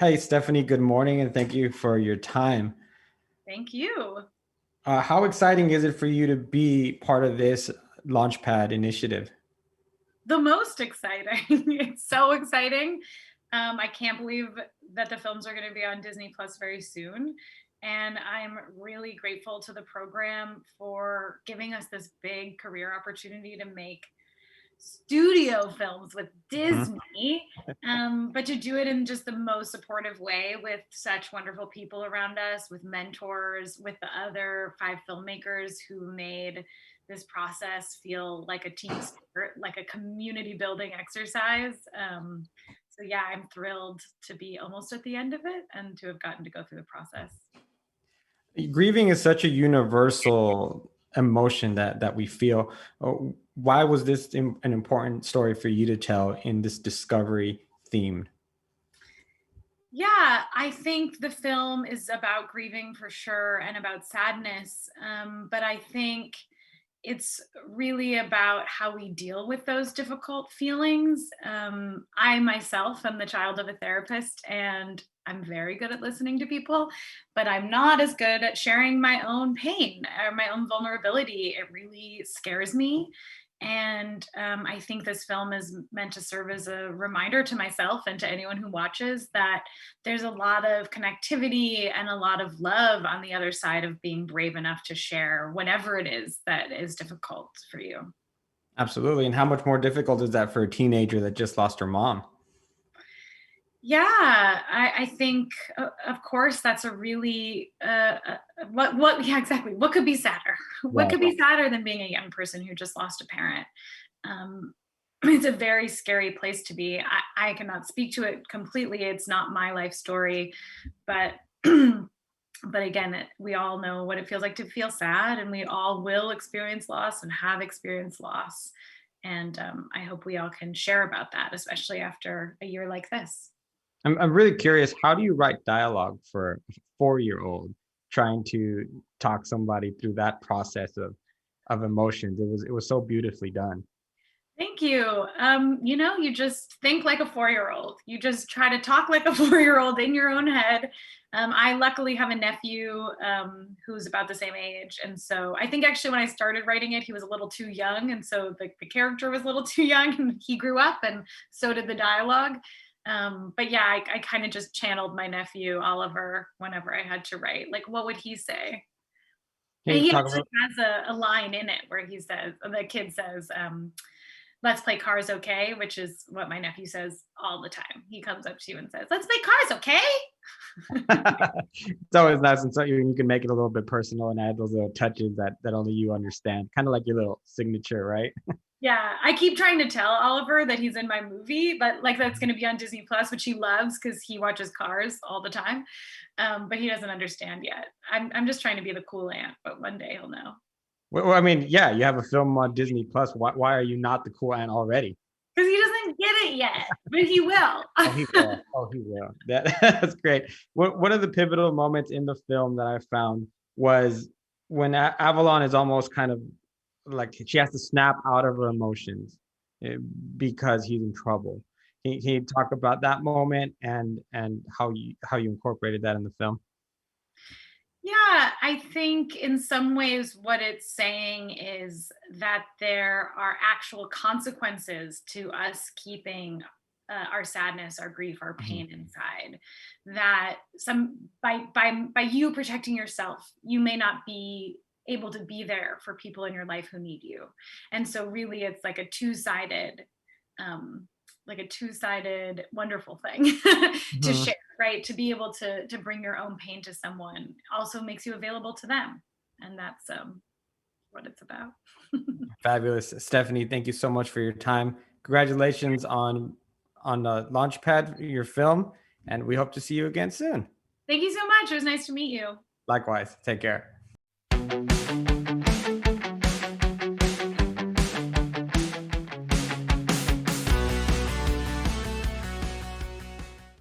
Hey, Stephanie, good morning, and thank you for your time. Thank you. How exciting is it for you to be part of this Launchpad initiative? The most exciting. It's so exciting. I can't believe that the films are going to be on Disney Plus very soon. And I'm really grateful to the program for giving us this big career opportunity to make studio films with Mhm. Disney, but to do it in just the most supportive way with such wonderful people around us, with mentors, with the other five filmmakers who made this process feel like a team sport, like a community building exercise. So yeah, I'm thrilled to be almost at the end of it and to have gotten to go through the process. Grieving is such a universal emotion that we feel. Why was this an important story for you to tell in this discovery theme? Yeah, I think the film is about grieving for sure and about sadness. But I think it's really about how we deal with those difficult feelings. I myself am the child of a therapist, and I'm very good at listening to people, but I'm not as good at sharing my own pain or my own vulnerability. It really scares me. And I think this film is meant to serve as a reminder to myself and to anyone who watches that there's a lot of connectivity and a lot of love on the other side of being brave enough to share whatever it is that is difficult for you. Absolutely. And how much more difficult is that for a teenager that just lost her mom? Yeah, I think, of course, that's a really yeah, exactly. What could be sadder? What Right. could be sadder than being a young person who just lost a parent? Um, it's a very scary place to be. I cannot speak to it completely. It's not my life story, but but again, we all know what it feels like to feel sad, and we all will experience loss and have experienced loss. And I hope we all can share about that, especially after a year like this. I'm really curious, how do you write dialogue for a 4-year-old trying to talk somebody through that process of emotions? It was so beautifully done. Thank you. You just think like a 4-year-old. You just try to talk like a 4-year-old in your own head. I luckily have a nephew who's about the same age. And so I think actually when I started writing it, he was a little too young. And so the character was a little too young and he grew up and so did the dialogue. But yeah, I kind of just channeled my nephew, Oliver, whenever I had to write. Like, what would he say? Can And you he talk actually about has a line in it where he says, the kid says, let's play cars, okay? Which is what my nephew says all the time. He comes up to you and says, let's play cars, okay? it's always nice and so you can make it a little bit personal and add those little touches that only you understand. Kind of like your little signature, right? Yeah, I keep trying to tell Oliver that he's in my movie, but like that's going to be on Disney Plus, which he loves because he watches Cars all the time. But he doesn't understand yet. I'm just trying to be the cool aunt, but one day he'll know. Well, I mean, yeah, you have a film on Disney Plus. Why are you not the cool aunt already? Because he doesn't get it yet, but he will. Oh, he will. Oh, he will. That's great. One of the pivotal moments in the film that I found was when Avalon is almost kind of like she has to snap out of her emotions eh, because he's in trouble. Can you talk about that moment and how you incorporated that in the film? Yeah, I think in some ways what it's saying is that there are actual consequences to us keeping our sadness, our grief, our Mhm. pain inside. That some by you protecting yourself, you may not be able to be there for people in your life who need you. And so really it's um like a two-sided wonderful thing to Mhm. share, right? To be able to bring your own pain to someone also makes you available to them, and that's what it's about. Fabulous, Stephanie. Thank you so much for your time. Congratulations on Launchpad, your film, and we hope to see you again soon. Thank you so much. It was nice to meet you. Likewise. Take care.